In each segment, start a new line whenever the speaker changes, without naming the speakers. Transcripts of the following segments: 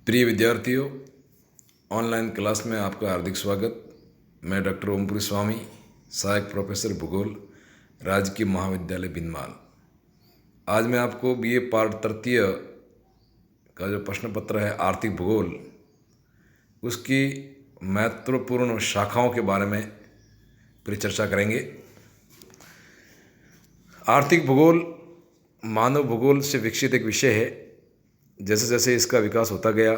प्रिय विद्यार्थियों, online class में आपका हार्दिक स्वागत। मैं डॉक्टर ओमपुरी स्वामी, सहायक प्रोफेसर भूगोल, राजकीय महाविद्यालय भिनमाल। आज मैं आपको बीए पार्ट तृतीय का जो प्रश्न पत्र है आर्थिक भूगोल, उसकी महत्वपूर्ण शाखाओं के बारे में परिचर्चा करेंगे। आर्थिक भूगोल मानव भूगोल से विकसित एक विषय है। जैसे जैसे इसका विकास होता गया,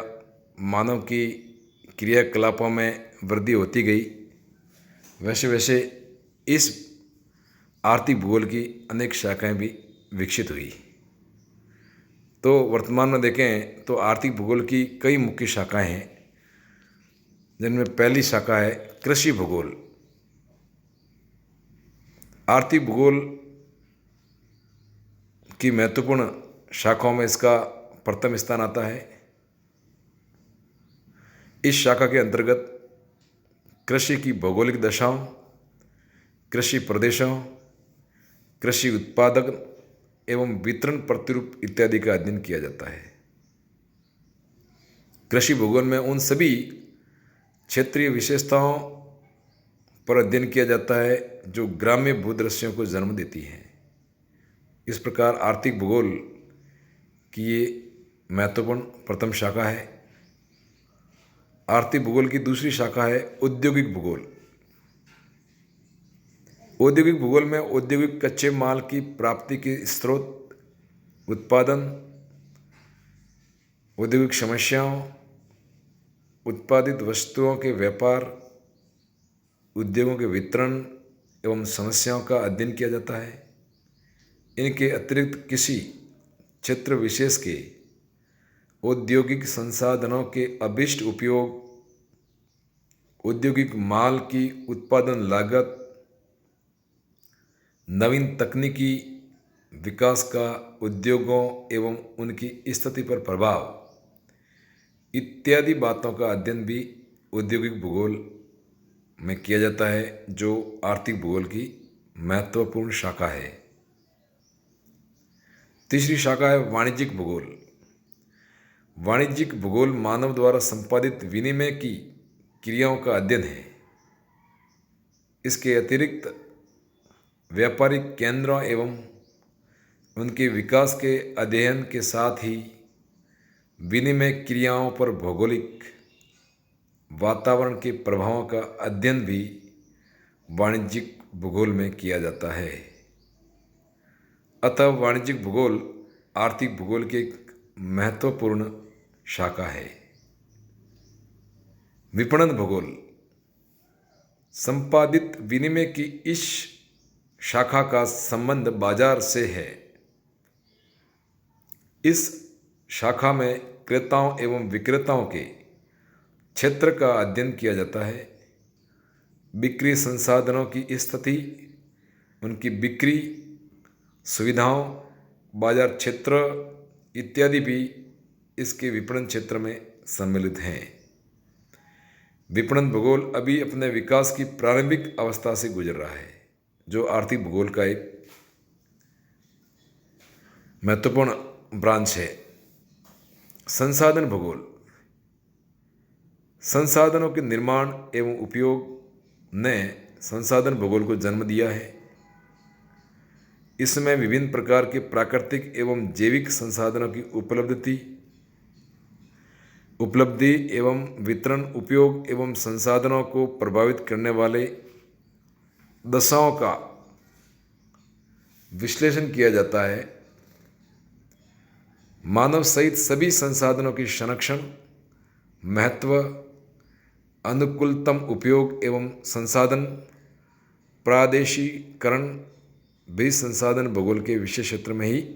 मानव की क्रियाकलापों में वृद्धि होती गई, वैसे वैसे इस आर्थिक भूगोल की अनेक शाखाएं भी विकसित हुई। तो वर्तमान में देखें तो आर्थिक भूगोल की कई मुख्य शाखाएं हैं, जिनमें पहली शाखा है कृषि भूगोल। आर्थिक भूगोल की महत्वपूर्ण शाखाओं में इसका प्रथम स्थान आता है। इस शाखा के अंतर्गत कृषि की भौगोलिक दशाओं, कृषि प्रदेशों, कृषि उत्पादन एवं वितरण प्रतिरूप इत्यादि का अध्ययन किया जाता है। कृषि भूगोल में उन सभी क्षेत्रीय विशेषताओं पर अध्ययन किया जाता है जो ग्राम्य भूदृश्यों को जन्म देती हैं। इस प्रकार आर्थिक भूगोल की ये महत्वपूर्ण प्रथम शाखा है। आर्थिक भूगोल की दूसरी शाखा है औद्योगिक भूगोल। औद्योगिक भूगोल में औद्योगिक कच्चे माल की प्राप्ति के स्रोत, उत्पादन, औद्योगिक समस्याओं, उत्पादित वस्तुओं के व्यापार, उद्योगों के वितरण एवं समस्याओं का अध्ययन किया जाता है। इनके अतिरिक्त किसी क्षेत्र विशेष के औद्योगिक संसाधनों के अभिष्ट उपयोग, औद्योगिक माल की उत्पादन लागत, नवीन तकनीकी विकास का उद्योगों एवं उनकी स्थिति पर प्रभाव इत्यादि बातों का अध्ययन भी औद्योगिक भूगोल में किया जाता है, जो आर्थिक भूगोल की महत्वपूर्ण शाखा है। तीसरी शाखा है वाणिज्यिक भूगोल। वाणिज्यिक भूगोल मानव द्वारा संपादित विनिमय की क्रियाओं का अध्ययन है। इसके अतिरिक्त व्यापारिक केंद्रों एवं उनके विकास के अध्ययन के साथ ही विनिमय क्रियाओं पर भौगोलिक वातावरण के प्रभावों का अध्ययन भी वाणिज्यिक भूगोल में किया जाता है। अतः वाणिज्यिक भूगोल आर्थिक भूगोल की एक महत्वपूर्ण शाखा है। विपणन भूगोल। संपादित विनिमय की इस शाखा का संबंध बाजार से है। इस शाखा में क्रेताओं एवं विक्रेताओं के क्षेत्र का अध्ययन किया जाता है। बिक्री संसाधनों की स्थिति, उनकी बिक्री सुविधाओं, बाजार क्षेत्र इत्यादि भी इसके विपणन क्षेत्र में सम्मिलित हैं। विपणन भूगोल अभी अपने विकास की प्रारंभिक अवस्था से गुजर रहा है, जो आर्थिक भूगोल का एक महत्वपूर्ण ब्रांच है। संसाधन भूगोल। संसाधनों के निर्माण एवं उपयोग ने संसाधन भूगोल को जन्म दिया है। इसमें विभिन्न प्रकार के प्राकृतिक एवं जैविक संसाधनों की उपलब्धि एवं वितरण, उपयोग एवं संसाधनों को प्रभावित करने वाले दशाओं का विश्लेषण किया जाता है। मानव सहित सभी संसाधनों की संरक्षण, महत्व, अनुकूलतम उपयोग एवं संसाधन प्रादेशिकरण भी संसाधन भूगोल के विषय क्षेत्र में ही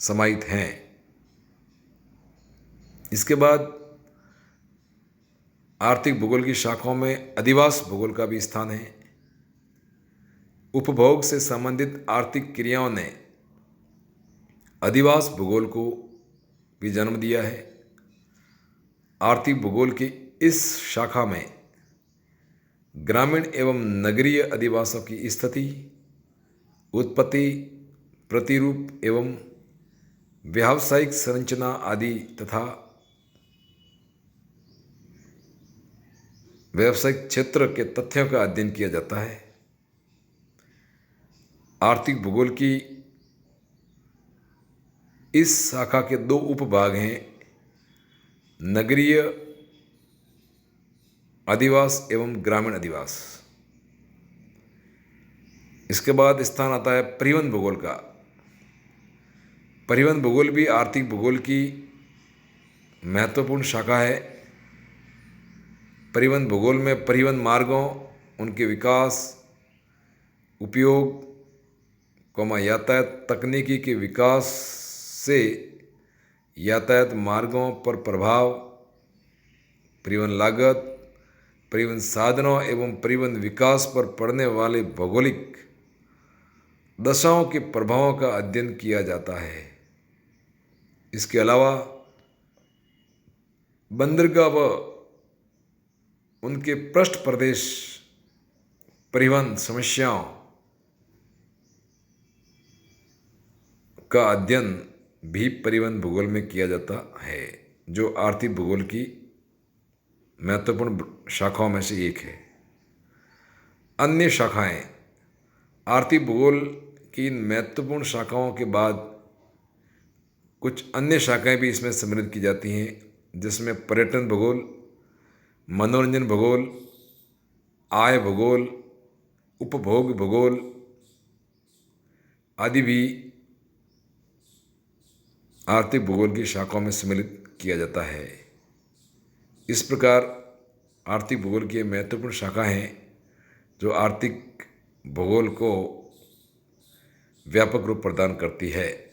समाहित हैं। इसके बाद आर्थिक भूगोल की शाखाओं में अधिवास भूगोल का भी स्थान है। उपभोग से संबंधित आर्थिक क्रियाओं ने अधिवास भूगोल को भी जन्म दिया है। आर्थिक भूगोल की इस शाखा में ग्रामीण एवं नगरीय अधिवासों की स्थिति, उत्पत्ति, प्रतिरूप एवं व्यावसायिक संरचना आदि तथा व्यावसायिक क्षेत्र के तथ्यों का अध्ययन किया जाता है। आर्थिक भूगोल की इस शाखा के दो उपभाग हैं, नगरीय अधिवास एवं ग्रामीण अधिवास। इसके बाद स्थान आता है परिवहन भूगोल का। परिवहन भूगोल भी आर्थिक भूगोल की महत्वपूर्ण शाखा है। परिवहन भूगोल में परिवहन मार्गों, उनके विकास, उपयोग, यातायात तकनीकी के विकास से यातायात मार्गों पर प्रभाव, परिवहन लागत, परिवहन साधनों एवं परिवहन विकास पर पड़ने वाले भौगोलिक दशाओं के प्रभावों का अध्ययन किया जाता है। इसके अलावा बंदरगाह व उनके पृष्ठ प्रदेश परिवहन समस्याओं का अध्ययन भी परिवहन भूगोल में किया जाता है, जो आर्थिक भूगोल की महत्वपूर्ण शाखाओं में से एक है। अन्य शाखाएं। आर्थिक भूगोल की इन महत्वपूर्ण शाखाओं के बाद कुछ अन्य शाखाएं भी इसमें सम्मिलित की जाती हैं, जिसमें पर्यटन भूगोल, मनोरंजन भूगोल, आय भूगोल, उपभोग भूगोल आदि भी आर्थिक भूगोल की शाखाओं में सम्मिलित किया जाता है। इस प्रकार आर्थिक भूगोल की महत्वपूर्ण शाखा हैं, जो आर्थिक भूगोल को व्यापक रूप प्रदान करती है।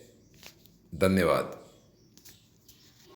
धन्यवाद।